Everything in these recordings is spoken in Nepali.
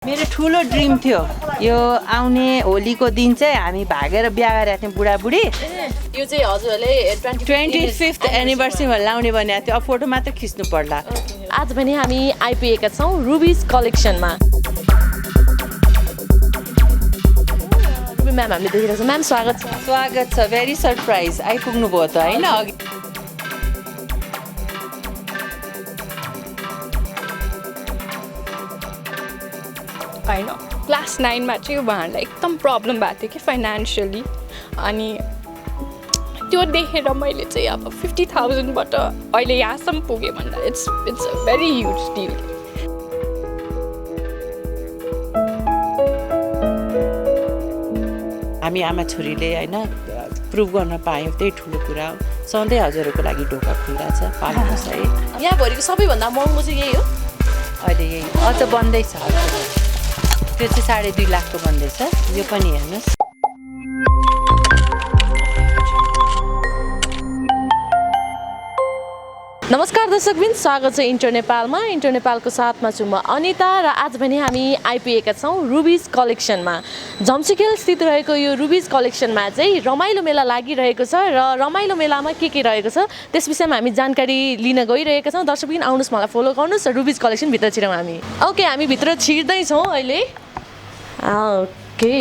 मेरो ठुलो ड्रिम थियो यो आउने होलीको दिन चाहिँ हामी भागेर बिहा गरेका थियौँ बुढाबुढी। यो चाहिँ हजुरहरूले 25th एनिभर्सरीमा लाउने भनेको थियो। अब फोटो मात्र खिच्नु पर्ला। आज पनि हामी आइपुगेका छौँ रुबिज कलेक्सनमा। रुबी म्याम हामीले देखेको छौँ। म्याम स्वागत छ। स्वागत छ। भेरी सरप्राइज आइपुग्नु भयो त होइन? अघि होइन क्लास 9 मा चाहिँ उहाँहरूलाई एकदम प्रब्लम भएको थियो कि फाइनेन्सियली, अनि त्यो देखेर मैले चाहिँ अब 50,000बाट अहिले यहाँसम्म पुगेँ भन्दा it's a very huge deal. हामी आमा छोरीले होइन प्रुभ गर्न पायौँ, त्यही ठुलो कुरा हो। सधैँ हजुरहरूको लागि ढोका खुल्ला छ, पाल्नुहोस् है। यहाँभरिको सबैभन्दा महँगो चाहिँ यही हो। अहिले यही अझ बन्दैछ। त्यो चाहिँ 2.5 लाखको बन्दैछ। यो पनि हेर्नुहोस्। नमस्कार दर्शकबिन, स्वागत छ इन्टर नेपालमा। इन्टर नेपालको साथमा छु म अनिता र आज पनि हामी आइपुगेका छौँ रुबिज कलेक्सनमा। झम्सिखेल स्थित रहेको यो रुबिज कलेक्सनमा चाहिँ रमाइलो मेला लागिरहेको छ र रमाइलो मेलामा के रहेको छ त्यस विषयमा हामी जानकारी लिन गइरहेका छौँ। दर्शकबिन आउनुहोस्, मलाई फलो गर्नुहोस् र रुबिज कलेक्सन भित्र छिरौँ हामी। ओके, हामी भित्र छिर्दैछौँ अहिले। ओके,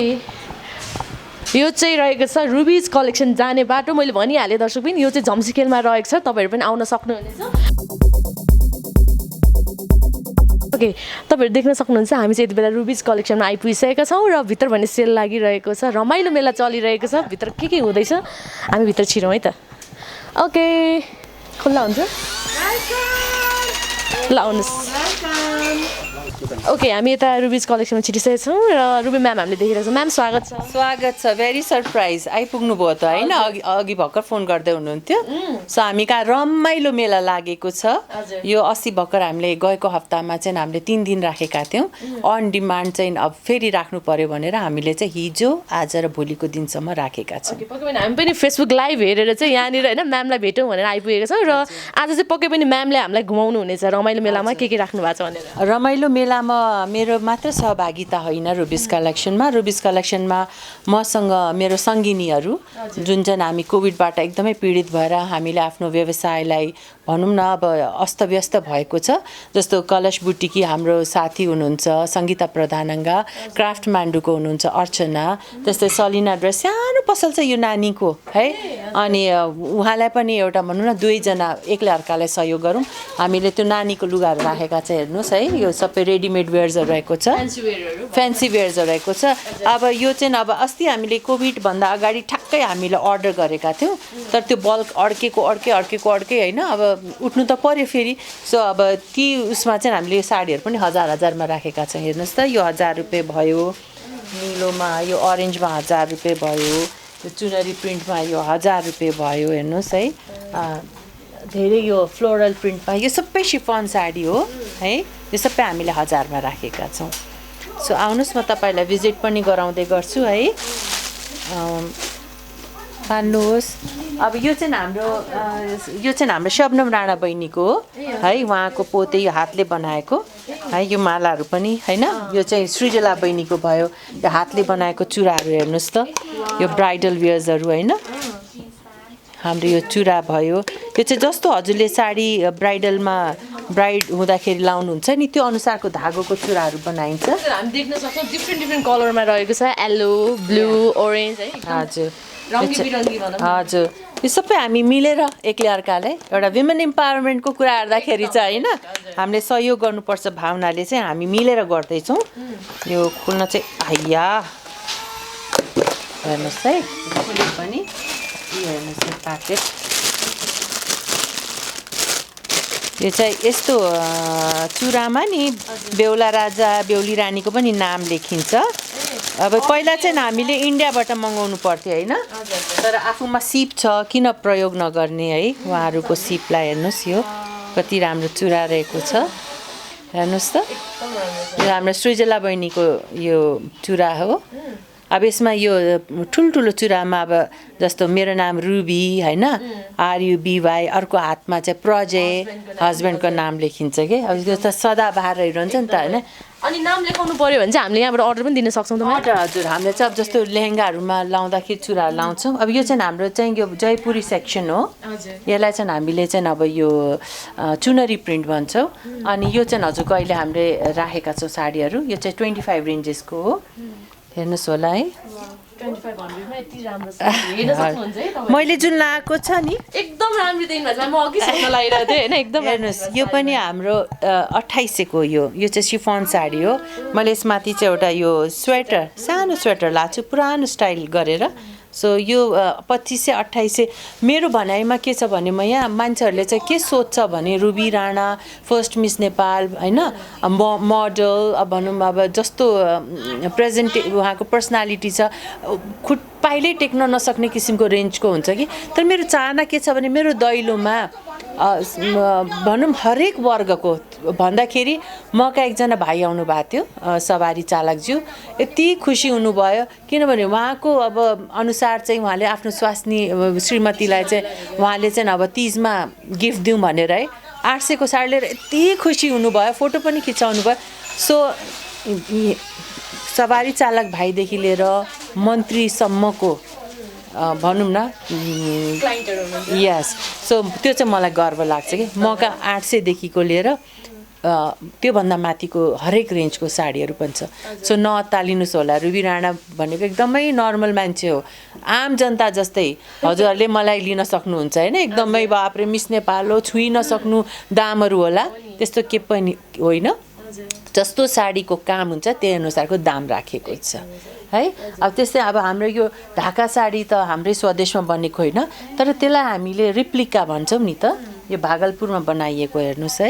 यो चाहिँ रहेको छ रुबिज कलेक्सन जाने बाटो। मैले भनिहालेँ दर्शकबिन, यो चाहिँ झम्सिखेलमा रहेको छ। तपाईँहरू पनि आउन सक्नुहुनेछ। ओके, तपाईँहरू देख्न सक्नुहुन्छ हामी चाहिँ यति बेला रुबिज कलेक्सनमा आइपुगिसकेका छौँ र भित्र भने सेल लागिरहेको छ, रमाइलो मेला चलिरहेको छ। भित्र के हुँदैछ हामी भित्र छिरौँ है त। ओके, खुल्ला हुन्छ ल, आउनुहोस्। ओके, हामी यता रुबिज कलेक्सनमा छिटिसकेका छौँ र रुबी म्याम हामीले देखेको छौँ। म्याम स्वागत छ। स्वागत छ। भेरी सरप्राइज आइपुग्नु भयो त होइन? अघि भर्खर फोन गर्दै हुनुहुन्थ्यो। सो हामी कहाँ रमाइलो मेला लागेको छ। यो 80 भर्खर हामीले गएको हप्तामा चाहिँ हामीले 3 दिन राखेका थियौँ। अन डिमान्ड चाहिँ अब फेरि राख्नु पर्यो भनेर हामीले चाहिँ हिजो आज र भोलिको दिनसम्म राखेका छौँ। पक्कै पनि हामी पनि फेसबुक लाइभ हेरेर चाहिँ यहाँनिर होइन म्यामलाई भेटौँ भनेर आइपुगेको छौँ र आज चाहिँ पक्कै पनि म्यामले हामीलाई घुमाउनु हुनेछ रमाइलो मेलामा के राख्नु भएको छ भनेर। रमाइलो मेलामा मेरो मात्र सहभागिता होइन रुबिज कलेक्सनमा। रुबिज कलेक्सनमा मसँग मेरो सङ्गिनीहरू जुन चाहिँ हामी कोभिडबाट एकदमै पीडित भएर हामीले आफ्नो व्यवसायलाई भनौँ न अब अस्तव्यस्त भएको छ। जस्तो कलश बुटिकी हाम्रो साथी हुनुहुन्छ सङ्गीता प्रधानङ्गा, क्राफ्ट मान्डुको हुनुहुन्छ अर्चना, त्यस्तै सलिना ड्रेस सानो पसल छ यो नानीको है। अनि उहाँलाई पनि एउटा भनौँ न दुवैजना एकले अर्कालाई सहयोग गरौँ। हामीले त्यो नानीको लुगाहरू राखेका छ, हेर्नुहोस् है। यो सबै रेडिमेड वेयर्सहरू रहेको छ, फ्यान्सी वेयर्सहरू रहेको छ। अब यो चाहिँ अब अस्ति हामीले कोभिडभन्दा अगाडि ठ्याक्कै हामीले अर्डर गरेका थियौँ, तर त्यो बल्क अर्कै होइन। अब उठ्नु त पर्यो फेरि। सो अब ती उसमा चाहिँ हामीले साडीहरू पनि 1000-1000मा राखेका छौँ। हेर्नुहोस् त, यो 1000 रुपियाँ भयो, निलोमा यो अरेन्जमा 1000 रुपियाँ भयो, यो चुनरी प्रिन्टमा यो 1000 रुपियाँ भयो। हेर्नुहोस् है, धेरै यो फ्लोरल प्रिन्टमा यो सबै शिफन साडी हो है। यो सबै हामीले 1000मा राखेका छौँ। सो आउनुहोस्, म तपाईँलाई भिजिट पनि गराउँदै गर्छु है। पाल्नुहोस्। अब यो चाहिँ हाम्रो शबनम राणा बहिनीको हो है। उहाँको पोते यो हातले बनाएको है। यो मालाहरू पनि होइन। यो चाहिँ सृजला बहिनीको भयो, यो हातले बनाएको चुराहरू हेर्नुहोस् त। यो ब्राइडल वेयर्सहरू होइन। हाम्रो यो चुरा भयो, यो चाहिँ जस्तो हजुरले साडी ब्राइडलमा ब्राइड हुँदाखेरि लाउनुहुन्छ नि त्यो अनुसारको धागोको चुराहरू बनाइन्छ। हामी देख्न सक्छौँ डिफ्रेन्ट कलरमा रहेको छ, येलो, ब्लू, ओरेन्ज है। हजुर हजुर, यो सबै हामी मिलेर एकले अर्कालाई एउटा विमेन इम्पावरमेन्टको कुरा गर्दाखेरि चाहिँ होइन हामीले सहयोग गर्नुपर्छ भावनाले चाहिँ हामी मिलेर गर्दैछौँ। यो खोल्न चाहिँ हैया हेर्नुहोस् है, खोले पनि यो हेर्नुहोस् यो प्याकेट। यो चाहिँ यस्तो चुरामा नि बेहुला राजा बेहुली रानीको पनि नाम लेखिन्छ। अब पहिला चाहिँ हामीले इन्डियाबाट मगाउनु पर्थ्यो होइन, तर आफूमा सिप छ किन प्रयोग नगर्ने है। उहाँहरूको सिपलाई हेर्नुहोस्, यो कति राम्रो चुरा रहेको छ। हेर्नुहोस् त, यो हाम्रो सृजला बहिनीको यो चुरा हो। अब यसमा यो ठुल्ठुलो चुरामा अब जस्तो मेरो नाम रुबी होइन RUBY, अर्को हातमा चाहिँ प्रजय हस्बेन्डको नाम लेखिन्छ कि अब त्यो त सदाबहारहरू हुन्छ नि त होइन। अनि नाम लेखाउनु पर्यो भने चाहिँ हामीले यहाँबाट अर्डर पनि दिन सक्छौँ तपाईँ? अर्डर हजुर, हामीले चाहिँ अब जस्तो लेहेङ्गाहरूमा लाउँदाखेरि चुराहरू लाउँछौँ। अब यो चाहिँ हाम्रो चाहिँ यो जयपुरी सेक्सन हो। यसलाई चाहिँ हामीले चाहिँ अब यो चुनरी प्रिन्ट भन्छौँ। अनि यो चाहिँ हजुरको अहिले हामीले राखेका छौँ साडीहरू। यो चाहिँ 25 रेन्जेसको हो, हेर्नुहोस् होला है। 2500 मा यति राम्रो छ हेर्न सक्नुहुन्छ है तपाईँ। मैले जुन लगाएको छ नि एकदम राम्रो देखिनु भएको छ। म अघि सोध्न लागिरहेको थिएँ होइन, एकदम हेर्नुहोस् यो पनि हाम्रो 2800को यो चाहिँ शिफन साडी हो। मैले यसमाथि चाहिँ एउटा यो स्वेटर, सानो स्वेटर लाएको छु पुरानो स्टाइल गरेर। सो यो 2500 2800। मेरो भनाइमा के छ भने म यहाँ मान्छेहरूले चाहिँ के सोध्छ भने ruby Rana first miss Nepal होइन मोडल अब भनौँ अब जस्तो प्रेजेन्ट उहाँको पर्सनालिटी छ खुट्पाइलै टेक्न नसक्ने किसिमको रेन्जको हुन्छ कि। तर मेरो चाहना के छ भने मेरो दैलोमा भनौँ हरेक वर्गको भन्दाखेरि मका एकजना भाइ आउनु भएको थियो सवारी चालकज्यू, यति खुसी हुनुभयो किनभने उहाँको अब अनुसार चाहिँ उहाँले आफ्नो स्वास्नी श्रीमतीलाई चाहिँ उहाँले चाहिँ अब तीजमा गिफ्ट दिउँ भनेर है 800को साडी लिएर यति खुसी हुनुभयो, फोटो पनि खिचाउनु भयो। सो सवारी चालक भाइदेखि लिएर मन्त्रीसम्मको भनौँ न यस। सो त्यो चाहिँ मलाई गर्व लाग्छ कि मका 800देखिको लिएर त्योभन्दा माथिको हरेक रेन्जको साडीहरू पनि छ। सो नअत्तालिनुहोस् होला, रुबी राणा भनेको एकदमै नर्मल मान्छे हो, आम जनता जस्तै हजुरहरूले मलाई लिन सक्नुहुन्छ होइन। एकदमै बाप्रे मिस नेपाल हो, छुइ नसक्नु दामहरू होला, त्यस्तो के पनि होइन। जस्तो साडीको काम हुन्छ त्यही अनुसारको दाम राखेको छ है। अब त्यस्तै अब हाम्रो यो ढाका साडी त हाम्रै स्वदेशमा बनेको होइन, तर त्यसलाई हामीले रिप्लिका भन्छौँ नि त। यो भागलपुरमा बनाइएको हेर्नुहोस् है,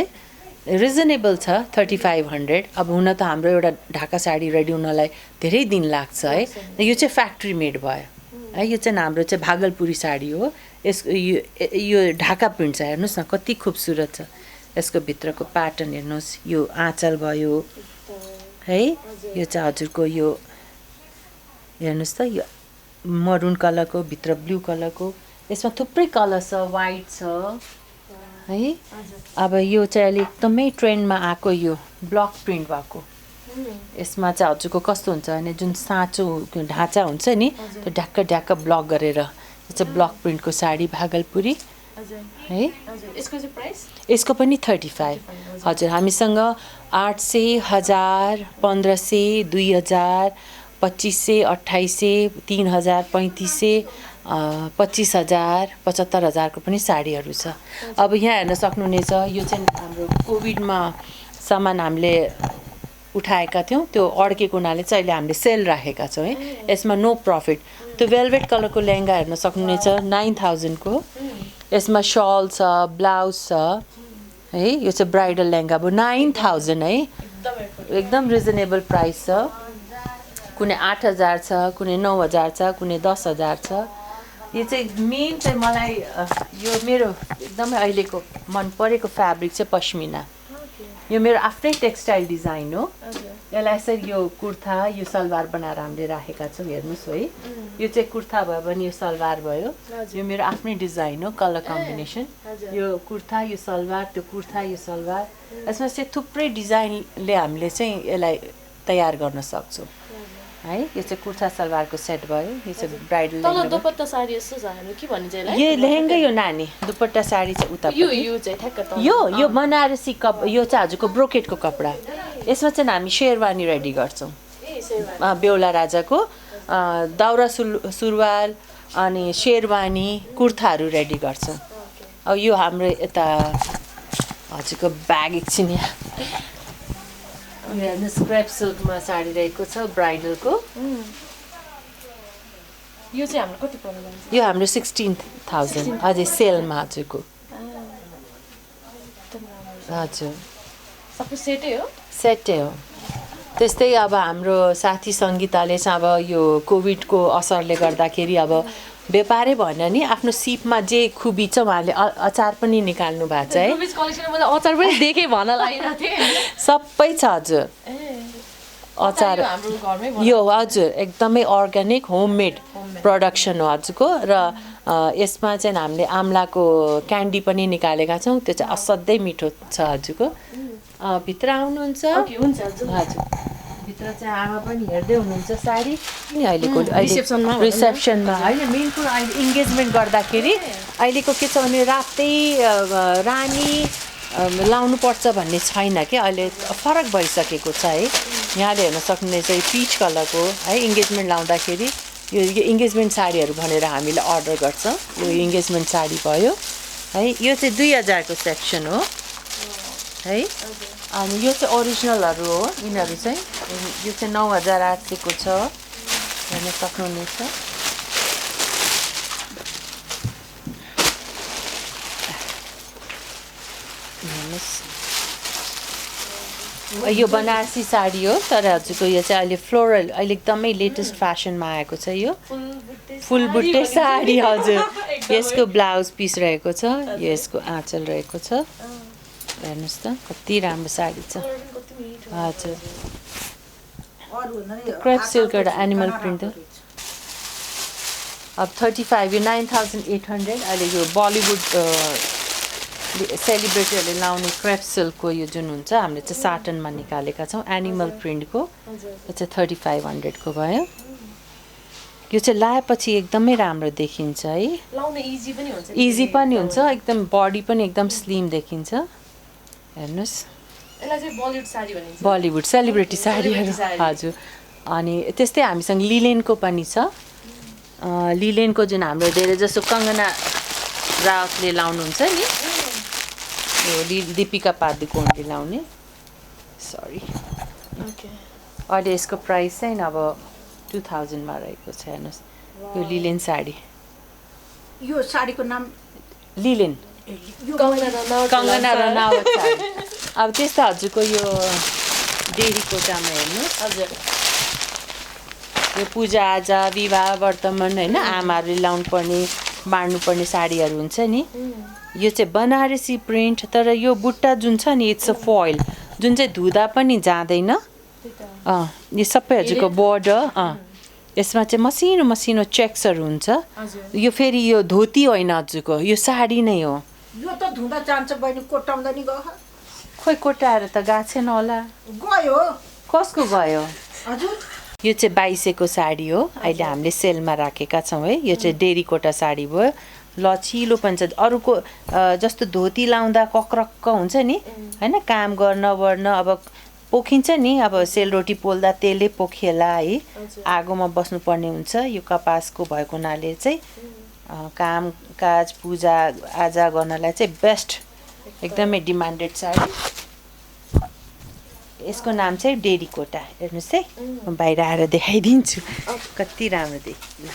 रिजनेबल छ 3500। अब हुन त हाम्रो एउटा ढाका साडी रेडी हुनलाई धेरै दिन लाग्छ है। यो चाहिँ फ्याक्ट्री मेड भयो है। यो चाहिँ हाम्रो चाहिँ भागलपुरी साडी हो। यो ढाका प्रिन्ट छ, हेर्नुहोस् न कति खुबसुरत छ। यसको भित्रको प्याटर्न हेर्नुहोस्, यो आँचल भयो है। यो चाहिँ हजुरको यो हेर्नुहोस् त, यो मरुन कलरको भित्र ब्लू कलरको, यसमा थुप्रै कलर छ, वाइट छ है। अब यो चाहिँ अहिले एकदमै ट्रेन्डमा आएको यो ब्लक प्रिन्ट भएको, यसमा चाहिँ हजुरको कस्तो हुन्छ भने जुन साँचो ढाँचा हुन्छ नि त्यो ढ्याक्क ढ्याक्क ब्लक गरेर, यो चाहिँ ब्लक प्रिन्टको साडी भागलपुरी है। यसको चाहिँ प्राइस? यसको पनि 35 हजुर। हामीसँग 800 1000 1500 2000 2500 2800 3000 3500 25000 75000को पनि साडीहरू छ। अब यहाँ हेर्न सक्नुहुनेछ, यो चाहिँ हाम्रो कोभिडमा सामान हामीले उठाएका थियौँ, त्यो अड्केको हुनाले चाहिँ अहिले हामीले सेल राखेका छौँ है। यसमा नो प्रफिट। त्यो वेलभेट कलरको लेहेङ्गा हेर्न सक्नुहुनेछ 9000को। यसमा सल छ, ब्लाउज छ है। यो चाहिँ ब्राइडल लेहेङ्गा अब 9000 है, एकदम रिजनेबल प्राइस छ। कुनै 8000 छ, कुनै 9000 छ, कुनै 10000 छ। यो चाहिँ मेन चाहिँ मलाई यो मेरो एकदमै अहिलेको मन परेको फ्याब्रिक चाहिँ पश्मिना। यो मेरो आफ्नै टेक्सटाइल डिजाइन हो। यसलाई यसरी यो कुर्ता यो सलवार बनाएर हामीले राखेका छौँ, हेर्नुहोस् है। यो चाहिँ कुर्ता भयो भने यो सलवार भयो। यो मेरो आफ्नै डिजाइन हो, कलर कम्बिनेसन। यो कुर्ता यो सलवार, त्यो कुर्ता यो सलवार, यसमा चाहिँ थुप्रै डिजाइनले हामीले चाहिँ यसलाई तयार गर्न सक्छौँ है। यो चाहिँ कुर्ता सलवारको सेट भयो। यो चाहिँ ब्राइडल तल दुपट्टा साडी जस्तो छ हाम्रो, के भनिन्छ यसलाई? यो लेहेङ्गा, यो नानी दुपट्टा साडी चाहिँ उता यो चाहिँ ठ्याक्क त यो बनारसी यो चाहिँ हजुरको ब्रोकेटको कपडा। यसमा चाहिँ हामी शेरवानी रेडी गर्छौँ, बेहुला राजाको दौरा सुरुवाल अनि शेरवानी कुर्ताहरू रेडी गर्छौँ। अब यो हाम्रो यता हजुरको ब्याग एकछिन यहाँ स्क्रेप सिल्कमा साडी रहेको छ ब्राइडलको। यो चाहिँ हाम्रो कति पर्छ? यो हाम्रो 16000 अझै सेलमा हजुरको। हजुर सबै सेटै हो? सेटै हो। त्यस्तै अब हाम्रो साथी सङ्गीताले चाहिँ अब यो कोभिडको असरले गर्दाखेरि अब व्यापारै भएन नि, आफ्नो सिपमा जे खुबी छ उहाँले अचार पनि निकाल्नु भएको छ है। रुबिज कलेक्सनमा मैले अचार पनि देखेँ भन्न लागिरहेको थिएँ। सबै छ हजुर। अचार हाम्रो घरमै यो हजुर एकदमै अर्ग्यानिक होममेड प्रडक्सन हो हजुरको र यसमा चाहिँ हामीले आम्लाको क्यान्डी पनि निकालेका छौँ त्यो चाहिँ असाध्यै मिठो छ हजुरको भित्र आउनुहुन्छ हुन्छ हजुर हजुर भित्र चाहिँ आमा पनि हेर्दै हुनुहुन्छ साडी नि अहिलेको रिसेप्सनमा भनौँ न। रिसेप्सनमा होइन मेन कुरो अहिले इङ्गेजमेन्ट गर्दाखेरि अहिलेको के छ भने रातै रानी लाउनुपर्छ भन्ने छैन कि अहिले फरक भइसकेको छ है यहाँले हेर्न सक्नुहुनेछ यो पिच कलरको है इङ्गेजमेन्ट लाउँदाखेरि यो इङ्गेजमेन्ट साडीहरू भनेर हामीले अर्डर गर्छौँ यो इङ्गेजमेन्ट साडी भयो है यो चाहिँ 2000 को सेक्सन हो है अनि यो चाहिँ ओरिजिनलहरू हो यिनीहरू चाहिँ यो चाहिँ 9800 को छ हेर्न सक्नुहुनेछ यो बनारसी साडी हो तर हजुरको यो चाहिँ अहिले फ्लोरल अहिले एकदमै लेटेस्ट फेसनमा आएको छ यो फुल बुट्टे साडी हजुर यसको ब्लाउज पिस रहेको छ यो यसको आँचल रहेको छ हेर्नुहोस् त कति राम्रो साडी छ हजुर क्रेप सिल्क एउटा एनिमल प्रिन्ट हो अब 35 यो 9800 अहिले यो बलिउड सेलिब्रेटीहरूले लाउने क्रेप सिल्कको यो जुन हुन्छ हामीले चाहिँ साटनमा निकालेका छौँ एनिमल प्रिन्टको यो चाहिँ 3500 को भयो यो चाहिँ लाएपछि एकदमै राम्रो देखिन्छ है लाउन इजी पनि हुन्छ इजी पनि हुन्छ एकदम बडी पनि एकदम स्लिम देखिन्छ हेर्नुहोस् यसलाई चाहिँ बलिउड साडी भनिन्छ बलिउड सेलिब्रेटी साडीहरू हजुर अनि त्यस्तै हामीसँग लिलेनको पनि छ लिलेनको जुन हाम्रो धेरै जसो कङ्गना रावतले लाउनुहुन्छ नि यो दीपिका पादुकोणले लाउने सरी अहिले यसको प्राइस चाहिँ अब 2000 मा रहेको छ हेर्नुहोस् यो लिलेन साडी यो साडीको नाम लिलेन कङ्गना रनावत साडी अब त्यस्तो हजुरको यो डेरी कोटामा हेर्नुहोस् हजुर यो पूजाआजा विवाह वर्तमान होइन आमाहरूले लाउनुपर्ने बाँड्नुपर्ने साडीहरू हुन्छ नि यो चाहिँ बनारसी प्रिन्ट तर यो बुट्टा जुन छ नि इट्स अ फॉइल जुन चाहिँ धुँदा पनि जाँदैन यो सबै हजुरको बोर्डर यसमा चाहिँ मसिनो मसिनो चेक्सहरू हुन्छ यो फेरि यो धोती होइन हजुरको यो साडी नै हो यो त धुँदा जान्छ बहिनी कोटाउँदा नि गयो खोइ कोटाएर त गएको छैन होला गयो कसको गयो हजुर यो चाहिँ 2200 को साडी हो अहिले हामीले सेलमा राखेका छौँ है यो चाहिँ डेरी कोटा साडी भयो लचिलो पनि छ अरूको जस्तो धोती लाउँदा कक्रक्क हुन्छ नि होइन काम गर्न अब पोखिन्छ नि अब सेलरोटी पोल्दा तेलले पोखिएला है आगोमा बस्नुपर्ने हुन्छ यो कपासको भएको हुनाले चाहिँ काम काज पूजा आजा गर्नलाई चाहिँ बेस्ट एकदमै डिमान्डेड साडी यसको नाम चाहिँ डेरी कोटा हेर्नुहोस् है म बाहिर आएर देखाइदिन्छु कति राम्रो देखिन्छ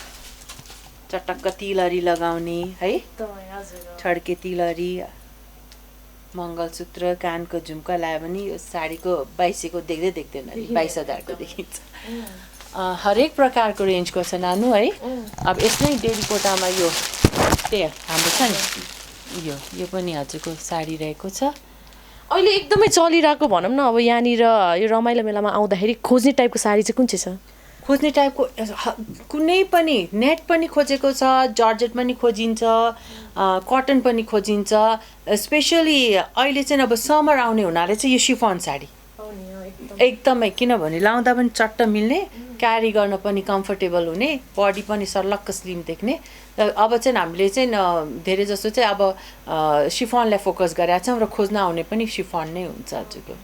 चटक्क तिलहरी लगाउने है छड्के तिलहरी मङ्गलसूत्र कानको झुम्का लगायो भने यो साडीको 2200 को देख्दै देख्दैन 22000 को देखिन्छ हरेक प्रकारको रेन्जको छ नानु है अब यसमै डेरी कोटामा यो त्यही हाम्रो छ नि यो पनि हजुरको साडी रहेको छ अहिले एकदमै चलिरहेको भनौँ न अब यहाँनिर यो रमाइलो मेलामा आउँदाखेरि खोज्ने टाइपको साडी चाहिँ कुन चाहिँ छ खोज्ने टाइपको कुनै पनि नेट पनि खोजेको छ जर्जेट पनि खोजिन्छ कटन पनि खोजिन्छ स्पेसली अहिले चाहिँ अब समर आउने हुनाले चाहिँ यो शिफन साडी एकदमै किनभने लाउँदा पनि चट्ट मिल्ने क्यारी गर्न पनि कम्फर्टेबल हुने बडी पनि सर्लक्क स्लिम देख्ने अब चाहिँ हामीले चाहिँ धेरै जस्तो चाहिँ अब शिफनलाई फोकस गरेका छौँ र खोज्न आउने पनि शिफन नै हुन्छ हजुरको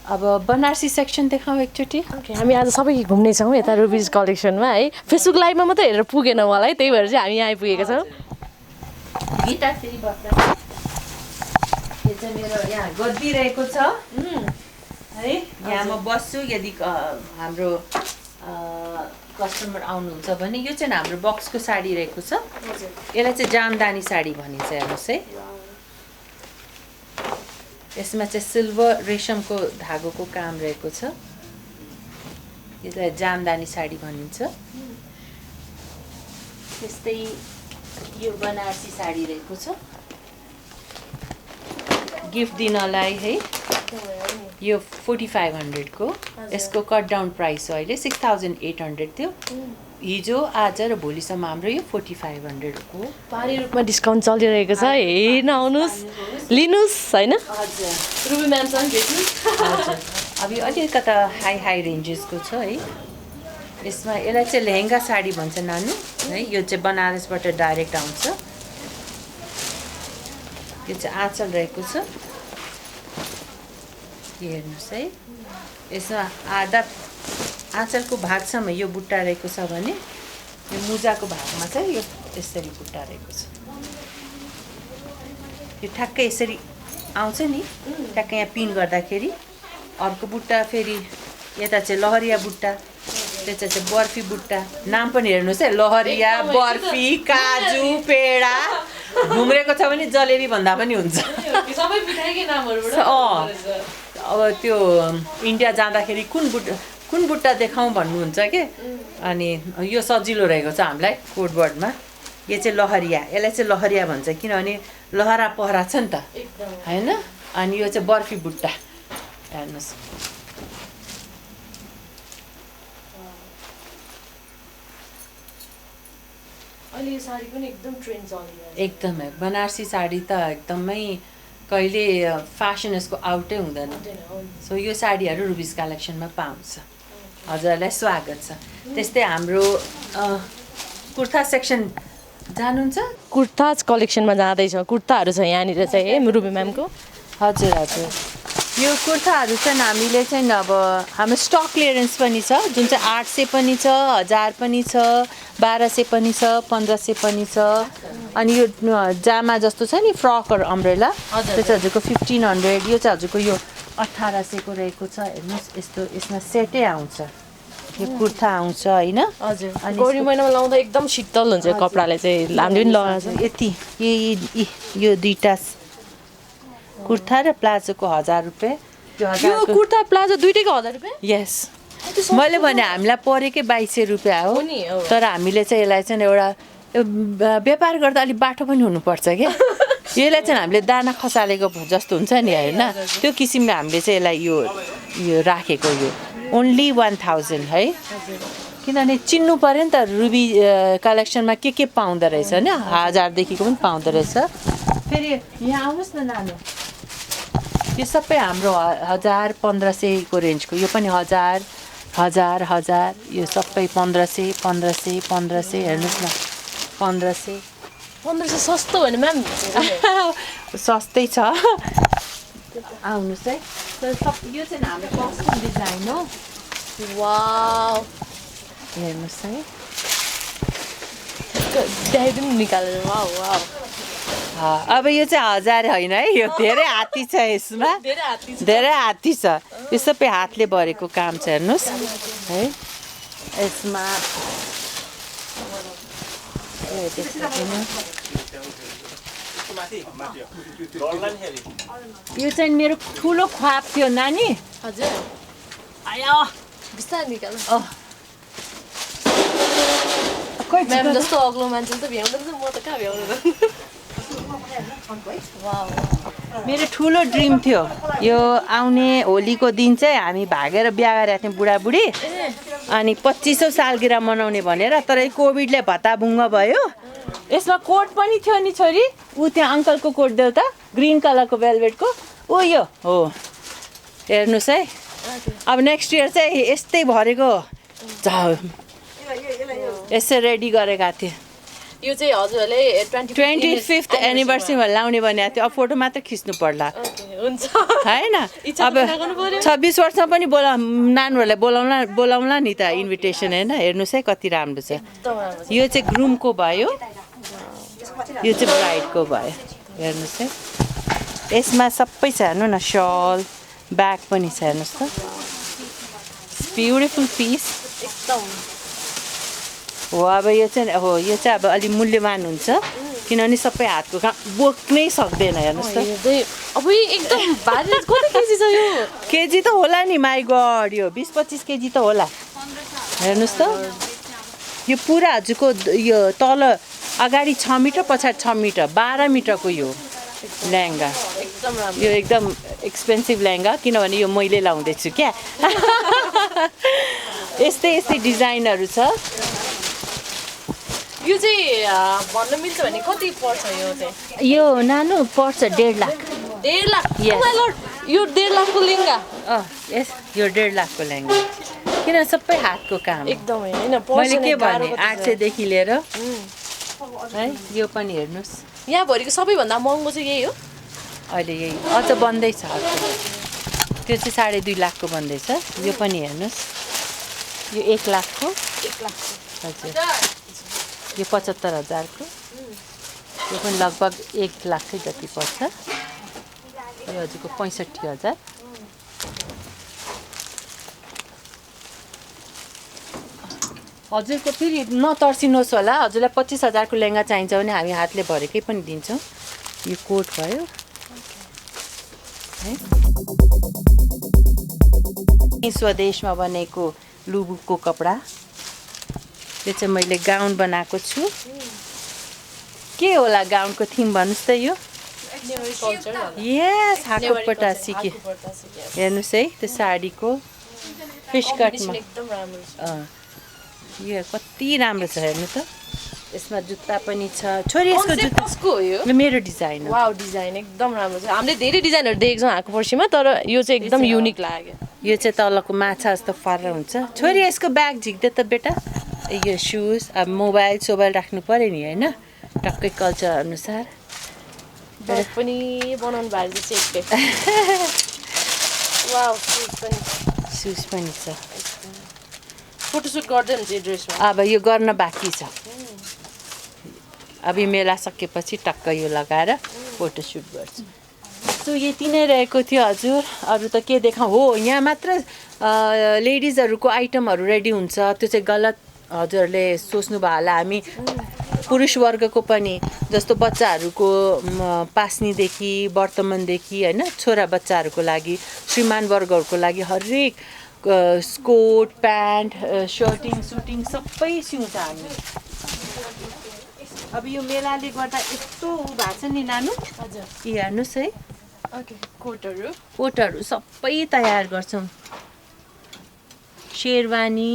अब बनारसी सेक्सन देखाउँ एकचोटि हामी आज सबै घुम्नेछौँ यता रुबिज कलेक्सनमा है फेसबुक लाइभमा मात्रै हेरेर पुगेन मलाई त्यही भएर चाहिँ हामी यहाँ आइपुगेका छौँ गिटार फेरि बस्दा यो चाहिँ मेरो यहाँ गद्दी रहेको छ है यहाँ म बस्छु यदि हाम्रो कस्टमर आउनुहुन्छ भने यो चाहिँ हाम्रो बक्सको साडी रहेको छ यसलाई चाहिँ जामदानी साडी भनिन्छ हेर्नुहोस् है यसमा चाहिँ सिल्भर रेशमको धागोको काम रहेको छ यसलाई जामदानी साडी भनिन्छ त्यस्तै यो बनारसी साडी रहेको छ गिफ्ट दिनलाई है यो 4500 को यसको कट डाउन प्राइस हो अहिले 6800 थियो हिजो आज र भोलिसम्म हाम्रो यो 4500 को भारी रूपमा डिस्काउन्ट चलिरहेको छ हेर्न आउनुहोस् लिनुहोस् होइन हजुर रुबी म्यामसँग भेट्नु हजुर अब यो अलिकता हाई रेन्जेसको छ है यसमा यसलाई चाहिँ लेहेङ्गा साडी भन्छ नानु है यो चाहिँ बनारसबाट डाइरेक्ट आउँछ यो चाहिँ आँचल रहेको छ यो हेर्नुहोस् है यसमा आधा आँचलको भागसम्म यो बुट्टा रहेको छ भने यो मुजाको भागमा चाहिँ यो यसरी बुट्टा रहेको छ यो ठ्याक्कै यसरी आउँछ नि ठ्याक्कै यहाँ पिन गर्दाखेरि अर्को बुट्टा फेरि यता चाहिँ लहरिया बुट्टा त्यता चाहिँ बर्फी बुट्टा नाम पनि हेर्नुहोस् है लहरिया बर्फी काजु पेडा घुम्रेको छ भने जलेबी भन्दा पनि हुन्छ सबै मिठाईकै नामहरुबाट अब त्यो इन्डिया जाँदाखेरि कुन बुट्टा देखाउँ भन्नुहुन्छ के अनि यो सजिलो रहेको छ हामीलाई कोडवर्डमा यो चाहिँ लहरिया यसलाई चाहिँ लहरिया भन्छ किनभने लहरा पहरा छ नि त होइन अनि यो चाहिँ बर्फी बुट्टा हेर्नुहोस् अहिले यो साडी पनि एकदम ट्रेन्ड चलिरहेको एकदमै बनारसी साडी त एकदमै कहिले फेसन यसको आउटै हुँदैन सो यो साडीहरू रुबिस कलेक्सनमा पाउँछ हजुरहरूलाई स्वागत छ त्यस्तै हाम्रो कुर्ता सेक्सन जानुहुन्छ कुर्ताज कलेक्सनमा जाँदैछ कुर्ताहरू छ यहाँनिर चाहिँ है रुबी म्यामको हजुर हजुर यो कुर्ताहरू चाहिँ हामीले चाहिँ अब हाम्रो स्टक क्लियरेन्स पनि छ जुन चाहिँ 800 पनि छ 1000 पनि छ 1200 पनि छ 1500 पनि छ अनि यो जामा जस्तो छ नि फ्रकहरू अम्ब्रेला त्यो चाहिँ हजुरको 1500 यो चाहिँ हजुरको यो 1800 को रहेको छ हेर्नुहोस् यस्तो यसमा सेटै आउँछ यो कुर्ता आउँछ होइन हजुर अनि गौरी महिनामा लाउँदा एकदम शीतल हुन्छ यो कपडाले चाहिँ हामीले पनि लगाएको छ यति यो दुईटा कुर्ता र प्लाजोको 1000 रुपियाँ यो कुर्ता प्लाजो दुईटैको 1000 रुपियाँ यस मैले भने हामीलाई परेकै 2200 रुपियाँ हो नि, हो। तर हामीले चाहिँ यसलाई चाहिँ एउटा व्यापार गर्दा अलिक बाटो पनि हुनुपर्छ क्या यसलाई चाहिँ हामीले दाना खसालेको जस्तो हुन्छ नि होइन त्यो किसिमले हामीले चाहिँ यसलाई यो राखेको यो ओन्ली 1000 है किनभने चिन्नु पऱ्यो नि त रुबी कलेक्सनमा के पाउँदो रहेछ होइन 1000 देखिको पनि पाउँदो रहेछ फेरि यहाँ आउनुहोस् न नानु यो सबै हाम्रो 1000 1500 को रेन्जको यो पनि 1000 यो सबै 1500 हेर्नुहोस् न 1500 सस्तो भने म्याम सस्तै छ आउनुहोस् है यो चाहिँ हाम्रो कस्टम डिजाइन हो वाउ हेर्नुहोस् है त्यही पनि निकालेर वाउ वाउ अब यो चाहिँ 1000 होइन है यो धेरै हात्ती छ यसमा धेरै हात्ती छ यो सबै हातले भरेको काम छ हेर्नुहोस् है यसमा यो चाहिँ मेरो ठुलो ख्वाब थियो नानी हजुर आयो बिस्तारै निकाल म्याम जस्तो अग्लो मान्छे त भ्याउँदैन म त कहाँ भ्याउनु मेरो ठुलो ड्रिम थियो यो आउने होलीको दिन चाहिँ हामी भागेर बिहा गरेका थियौँ बुढाबुढी अनि 2500 सालगिरह मनाउने भनेर तर कोभिडले भत्ताभुङ्ग भयो यसमा कोट पनि थियो नि छोरी ऊ त्यहाँ अङ्कलको कोट देऊ त ग्रिन कलरको वेलभेटको ऊ यो हो हेर्नुहोस् है अब नेक्स्ट इयर चाहिँ यस्तै भरेको यसै रेडी गरेका थिएँ यो चाहिँ हजुरहरूले 25th एनिभर्सरीमा लाउने भनेको थियो अब फोटो मात्र खिच्नु पर्ला हुन्छ होइन अब 26 वर्षमा पनि नानीहरूलाई बोलाउँला नि त इन्भिटेसन होइन हेर्नुहोस् है कति राम्रो छ यो चाहिँ ग्रुमको भयो यो चाहिँ ब्राइडको भयो हेर्नुहोस् है यसमा सबै छ हेर्नु न सल ब्याग पनि छ हेर्नुहोस् त ब्युटिफुल पिस एकदम हो अब यो चाहिँ अब अलि मूल्यवान हुन्छ किनभने सबै हातको काम बोक्नै सक्दैन हेर्नुहोस् त अब एकदम भारी कति केजी छ यो केजी त होला नि माई गड यो 20-25 केजी त होला हेर्नुहोस् त यो पुरा हजुरको यो तल अगाडि 6 मिटर पछाडि 6 मिटर 12 मिटरको यो लेहेङ्गा एकदम राम्रो यो एकदम एक्सपेन्सिभ लेहेङ्गा किनभने यो मैले लाउँदैछु क्या यस्तै यस्तै डिजाइनहरू छ यो चाहिँ भन्न मिल्छ भने कति पर्छ यो चाहिँ यो नानु पर्छ 1.5 lakh 1.5 lakh Yes. Oh my lord, यो 1.5 लाखको लेहेङ्गा यस यो 1.5 लाखको लेहेङ्गा किन सबै हातको काम एकदमै होइन मैले के गाह्रो भने कति छ। 800 देखि लिएर है यो पनि हेर्नुहोस् यहाँभरिको सबैभन्दा महँगो चाहिँ यही हो अहिले यही अझ बन्दैछ अर्को त्यो चाहिँ 2.5 लाखको बन्दैछ यो पनि हेर्नुहोस् यो 1 लाखको 1 लाख हजुर यो 75,000 को यो पनि लगभग 1 लाखकै जति पर्छ यो हजुरको 65,000 हजुरको फेरि नतर्सिनुहोस् होला हजुरलाई 25,000 को लेहेङ्गा चाहिन्छ भने हामी हातले भरेकै पनि दिन्छौँ यो कोट भयो है स्वदेशमा बनेको लुबुकको कपडा यो चाहिँ मैले गाउन बनाएको छु के होला गाउनको थिम भन्नुहोस् त यो यस हाकोपट्टा सिके हेर्नुहोस् है त्यो साडीको फिस कटमा एकदम राम्रो छ यो कति राम्रो छ हेर्नु त यसमा जुत्ता पनि छ छोरी यसको Concept जुत्ता कसको हो यो यो मेरो डिजाइन हो वाउ डिजाइन एकदम राम्रो छ हामीले धेरै डिजाइनहरू देखेको छौँ हाको पर्सीमा तर यो चाहिँ एकदम युनिक लाग्यो यो चाहिँ तलको माछा जस्तो फर हुन्छ छोरी यसको ब्याग झिक्दे त बेटा यो सुज अब मोबाइल सोबाइल राख्नु पर्यो नि होइन टक्कै कल्चर अनुसार ब्याग पनि बनाउनु भएको छ एककै वाउ सुज पनि सुज पनि छ फोटोसुट गर्दै हुन्छ यो ड्रेसमा अब यो गर्न बाँकी छ अब यो मेला सकेपछि टक्क यो लगाएर फोटोसुट गर्छु सो यति नै रहेको थियो हजुर अरू त के देखाउँ हो यहाँ मात्र लेडिजहरूको आइटमहरू रेडी हुन्छ त्यो चाहिँ गलत हजुरहरूले सोच्नु भयो होला हामी पुरुष वर्गको पनि जस्तो बच्चाहरूको पास्नीदेखि वर्तमानदेखि होइन छोरा बच्चाहरूको लागि श्रीमान वर्गहरूको लागि हरेक कोट प्यान्ट सर्टिङ सुटिङ सबै सिउँछ हामी अब यो मेलाले गर्दा यस्तो भएको छ नि नानु हजुर यी हेर्नुहोस् है ओके कोटहरू कोटहरू सबै तयार गर्छौँ शेरवानी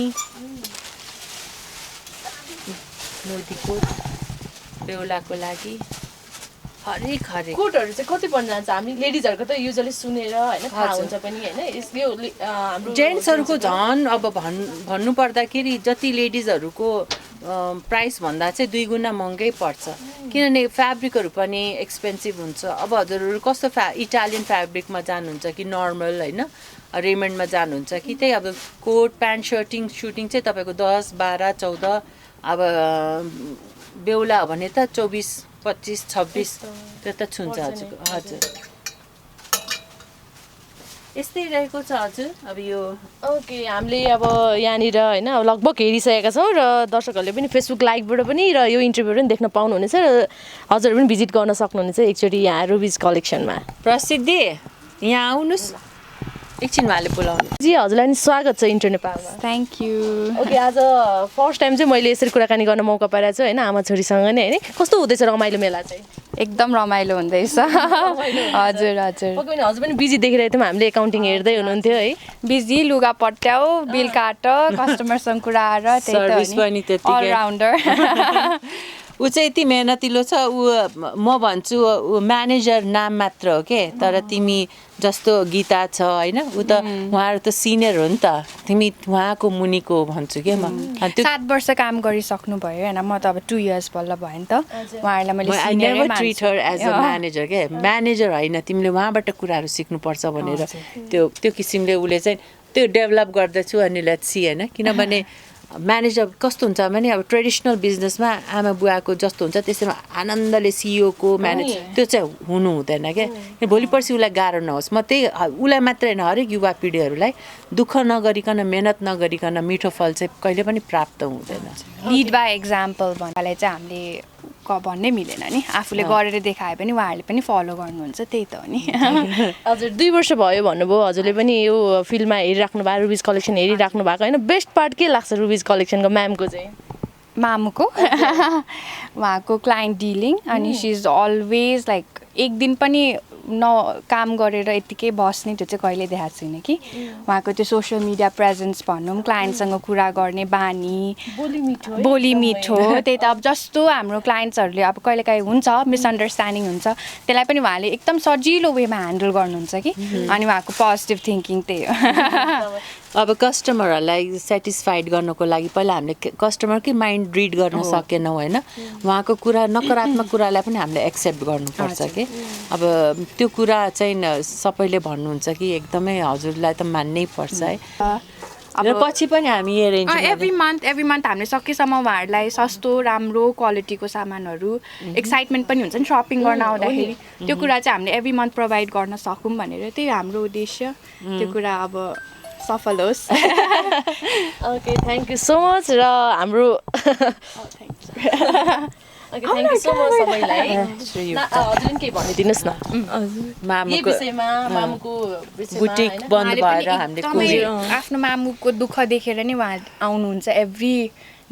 मोदी कोट बेहुलाको लागि हरेक कोटहरू चाहिँ कति पर्न जान्छ हामी लेडिजहरूको त युजली सुनेर होइन थाहा हुन्छ पनि होइन यो हाम्रो जेन्ट्सहरूको झन् अब भन्नु पर्दाखेरि जति लेडिजहरूको प्राइस भन्दा चाहिँ 2 गुणा महँगै पर्छ किनभने फ्याब्रिकहरू पनि एक्सपेन्सिभ हुन्छ अब हजुरहरू कस्तो इटालियन फ्याब्रिकमा जानुहुन्छ कि नर्मल होइन रेमन्डमा जानुहुन्छ कि त्यही अब कोट प्यान्ट सर्टिङ सुटिङ चाहिँ तपाईँको 10, 12, 14 अब बेहुला हो भने त 24, 25, 26 त्यो त छुन्छ हजुर हजुर यस्तै रहेको छ हजुर अब यो ओके हामीले अब यहाँनिर होइन लगभग हेरिसकेका छौँ र दर्शकहरूले पनि फेसबुक लाइभबाट पनि र यो इन्टरभ्यू पनि देख्न पाउनुहुनेछ र हजुरहरू पनि भिजिट गर्न सक्नुहुनेछ एकचोटि यहाँ रुबिज कलेक्सनमा प्रसिद्धि यहाँ आउनुहोस् एकछिन उहाँले बोलाउनु जी हजुरलाई नि स्वागत छ इन्टर नेपालमा थ्याङ्क यू ओके आज फर्स्ट टाइम चाहिँ मैले यसरी कुराकानी गर्न मौका पाएको छु होइन आमा छोरीसँग नै होइन कस्तो हुँदैछ रमाइलो मेला चाहिँ एकदम रमाइलो हुँदैछ हजुर हजुर ओके भने हजुर पनि बिजी देखिरहेको थियौँ हामीले एकाउन्टिङ हेर्दै हुनुहुन्थ्यो है बिजी लुगा पट्याउ बिल काट कस्टमरसँग कुरा आएर सर्भिस पनि त्यतिकै। अलराउन्डर ऊ चाहिँ यति मेहनतिलो छ ऊ म भन्छु ऊ म्यानेजर नाम मात्र हो के तर तिमी जस्तो गीता छ होइन ऊ त उहाँहरू त सिनियर हो नि त तिमी उहाँको मुनिको भन्छु के म अनि त्यो 7 वर्ष काम गरिसक्नु भयो होइन म त अब 2 इयर्स बल्ल भयो नि त उहाँहरूलाई मैले I never treat her as a manager के म्यानेजर होइन तिमीले उहाँबाट कुराहरू सिक्नुपर्छ भनेर त्यो किसिमले उसले चाहिँ त्यो डेभलप गर्दैछु अनि लेट्स सी होइन किनभने म्यानेजर कस्तो हुन्छ भने अब ट्रेडिसनल बिजनेसमा आमा बुवाको जस्तो हुन्छ त्यसैमा आनन्दले सिइओको म्यानेजर त्यो चाहिँ हुनु हुँदैन क्या भोलि पर्सि उसलाई गाह्रो नहोस् म त्यही उसलाई मात्रै होइन हरेक युवा पिँढीहरूलाई दुःख नगरिकन मेहनत नगरिकन मिठो फल चाहिँ कहिले पनि प्राप्त हुँदैन लिड बाई एक्जाम्पल भन्नाले चाहिँ हामीले भन्नै मिलेन नि आफूले गरेर देखाए पनि उहाँहरूले पनि फलो गर्नुहुन्छ त्यही त हो नि हजुर 2 वर्ष भयो भन्नुभयो हजुरले पनि यो फिल्डमा हेरिराख्नु भएको रुबिज कलेक्सन हेरिराख्नु भएको होइन बेस्ट पार्ट के लाग्छ रुबिज कलेक्सनको म्यामको चाहिँ मामुको उहाँको क्लाइन्ट डिलिङ अनि सी इज अलवेज लाइक एक दिन पनि काम गरेर यतिकै बस्ने त्यो चाहिँ कहिले देखाएको छुइनँ कि उहाँको त्यो सोसियल मिडिया प्रेजेन्स भनौँ क्लाइन्टसँग कुरा गर्ने बानी बोली मिठो त्यही त अब जस्तो हाम्रो क्लाइन्ट्सहरूले अब कहिलेकाहीँ हुन्छ मिसअन्डरस्ट्यान्डिङ हुन्छ त्यसलाई पनि उहाँले एकदम सजिलो वेमा ह्यान्डल गर्नुहुन्छ कि अनि उहाँको पोजिटिभ थिङ्किङ त्यही हो अब कस्टमरहरूलाई सेटिस्फाइड गर्नको लागि पहिला हामीले कस्टमरकै माइन्ड रिड गर्न सकेनौँ होइन उहाँको कुरा नकारात्मक कुरालाई पनि हामीले एक्सेप्ट गर्नुपर्छ कि अब त्यो कुरा चाहिँ सबैले भन्नुहुन्छ कि एकदमै हजुरलाई त मान्नै पर्छ है र पछि पनि हामी एरेन्ज एभ्री मन्थ हामीले सकेसम्म उहाँहरूलाई सस्तो राम्रो क्वालिटीको सामानहरू एक्साइटमेन्ट पनि हुन्छ नि सपिङ गर्न आउँदाखेरि त्यो कुरा चाहिँ हामीले एभ्री मन्थ प्रोभाइड गर्न सकौँ भनेर त्यही हाम्रो उद्देश्य त्यो कुरा अब सफल होस् okay thank you so much र हाम्रो थ्याङ्क यू सो मच सबैलाई हजुरले केही भनिदिनुहोस् न यही विषयमा मामुको बुटिक बन्द भएर हामीले आफ्नो मामुको दुःख देखेर नै उहाँ आउनुहुन्छ एभ्री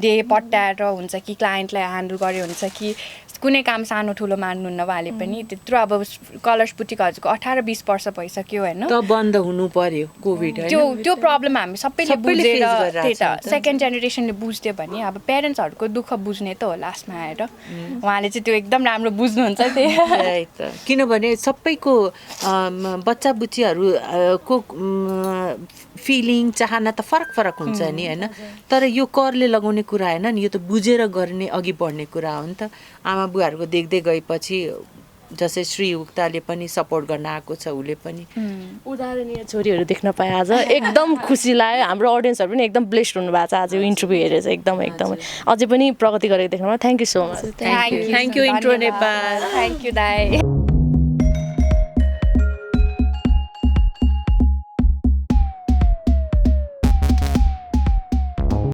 डे पट्याएर हुन्छ कि क्लाइन्टलाई ह्यान्डल गर्यो हुन्छ कि कुनै काम सानो ठुलो मान्नुहुन्न उहाँले पनि त्यत्रो अब कलर्स बुटिक हजुरको 18-20 वर्ष भइसक्यो होइन त बन्द हुनु पर्यो कोभिड त्यो प्रब्लम हामी सबैले बुझेर त्यही त सेकेन्ड जेनेरेसनले बुझ्यो भने अब पेरेन्ट्सहरूको दुःख बुझ्ने त हो लास्टमा आएर उहाँले चाहिँ त्यो एकदम राम्रो बुझ्नुहुन्छ त्यही त किनभने सबैको बच्चा बुच्चीहरूको फिलिङ चाहना त फरक हुन्छ नि होइन तर यो करले लगाउने कुरा होइन नि यो त बुझेर गर्ने अघि बढ्ने कुरा हो नि त आमा बुवाहरूको देख्दै गएपछि जस्तै श्री उक्ताले पनि सपोर्ट गर्न आएको छ उसले पनि उदाहरणीय छोरीहरू देख्न पाए आज एकदम खुसी लाग्यो हाम्रो अडियन्सहरू पनि एकदम ब्लेस्ड हुनुभएको छ आज यो इन्टरभ्यू हेरेर चाहिँ एकदमै अझै पनि प्रगति गरेको देख्नमा thank you so much thank you intro Nepal thank you दाइ